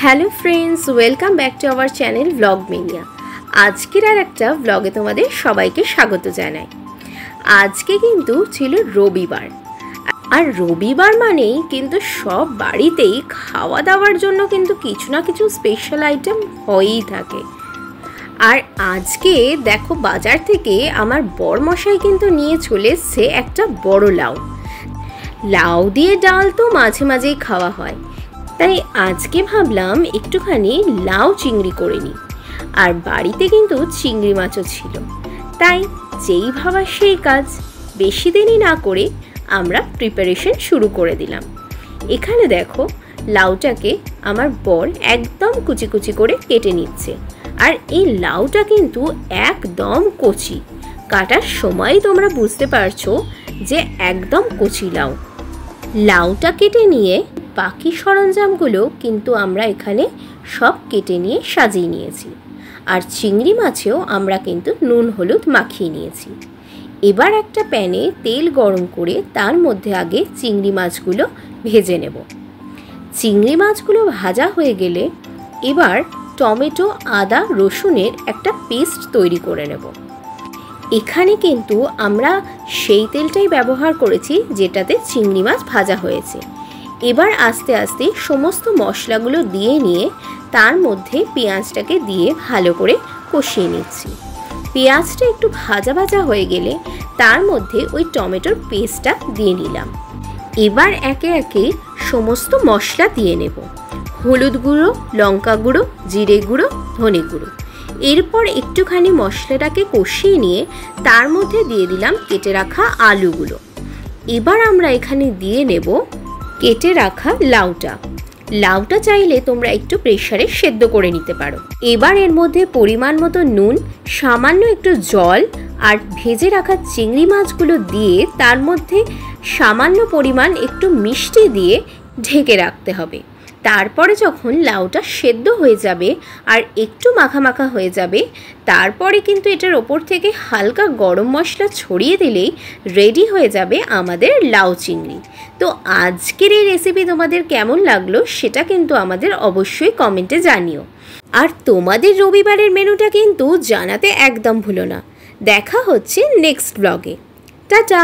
Hello friends, welcome back to our channel blog mania. আজকের আর একটা ব্লগে তোমাদের সবাইকে স্বাগত জানাই। আজকে কিন্তু ছিল রবিবার, আর রবিবার মানেই কিন্তু সব বাড়িতেই খাওয়া দাওয়ার জন্য কিন্তু কিছু না কিছু স্পেশাল আইটেম হয়েই থাকে। আর আজকে দেখো, বাজার থেকে আমার বরমশাই কিন্তু নিয়ে চলে এসছে একটা বড় লাউ। লাউ দিয়ে ডাল তো মাঝে মাঝেই খাওয়া হয়, তাই আজকে ভাবলাম একটুখানি লাউ চিংড়ি করে নিই। আর বাড়িতে কিন্তু চিংড়ি মাছও ছিল, তাই যেই ভাবা সেই কাজ। বেশি দেরি না করে আমরা প্রিপারেশন শুরু করে দিলাম। এখানে দেখো, লাউটাকে আমার বর একদম কুচি কুচি করে কেটে নিচ্ছে। আর এই লাউটা কিন্তু একদম কচি, কাটার সময় তোমরা বুঝতে পারছো যে একদম কচি লাউ। লাউটা কেটে নিয়ে বাকি সরঞ্জামগুলো কিন্তু আমরা এখানে সব কেটে নিয়ে সাজিয়ে নিয়েছি। আর চিংড়ি মাছেও আমরা কিন্তু নুন হলুদ মাখিয়ে নিয়েছি। এবার একটা প্যানে তেল গরম করে তার মধ্যে আগে চিংড়ি মাছগুলো ভেজে নেব। চিংড়ি মাছগুলো ভাজা হয়ে গেলে এবার টমেটো, আদা, রসুনের একটা পেস্ট তৈরি করে নেব। এখানে কিন্তু আমরা সেই তেলটাই ব্যবহার করেছি যেটাতে চিংড়ি মাছ ভাজা হয়েছে। এবার আস্তে আস্তে সমস্ত মশলাগুলো দিয়ে নিয়ে তার মধ্যে পেঁয়াজটাকে দিয়ে ভালো করে কষিয়ে নিচ্ছি। পেঁয়াজটা একটু ভাজা ভাজা হয়ে গেলে তার মধ্যে ওই টমেটোর পেস্টটা দিয়ে নিলাম। এবার একে একে সমস্ত মশলা দিয়ে নেব। হলুদ গুঁড়ো, লঙ্কা গুঁড়ো, জিরে গুঁড়ো, ধনে গুঁড়ো। এরপর একটুখানি মশলাটাকে কষিয়ে নিয়ে তার মধ্যে দিয়ে দিলাম কেটে রাখা আলুগুলো। এবার আমরা এখানে দিয়ে নেব কেটে রাখা লাউটা। লাউটা চাইলে তোমরা একটু প্রেসারে সেদ্ধ করে নিতে পারো। এবার এর মধ্যে পরিমাণ মতো নুন, সামান্য একটু জল আর ভেজে রাখা চিংড়ি মাছগুলো দিয়ে তার মধ্যে সামান্য পরিমাণ একটু মিষ্টি দিয়ে ঢেকে রাখতে হবে। তারপরে যখন লাউটা সেদ্ধ হয়ে যাবে আর একটু মাখা মাখা হয়ে যাবে, তারপরে কিন্তু এটার ওপর থেকে হালকা গরম মশলা ছড়িয়ে দিলেই রেডি হয়ে যাবে আমাদের লাউ চিংড়ি। তো আজকের এই রেসিপি তোমাদের কেমন লাগলো সেটা কিন্তু আমাদের অবশ্যই কমেন্টে জানিও। আর তোমাদের রবিবারের মেনুটা কিন্তু জানাতে একদম ভুলো না। দেখা হচ্ছে নেক্সট ব্লগে। টাটা।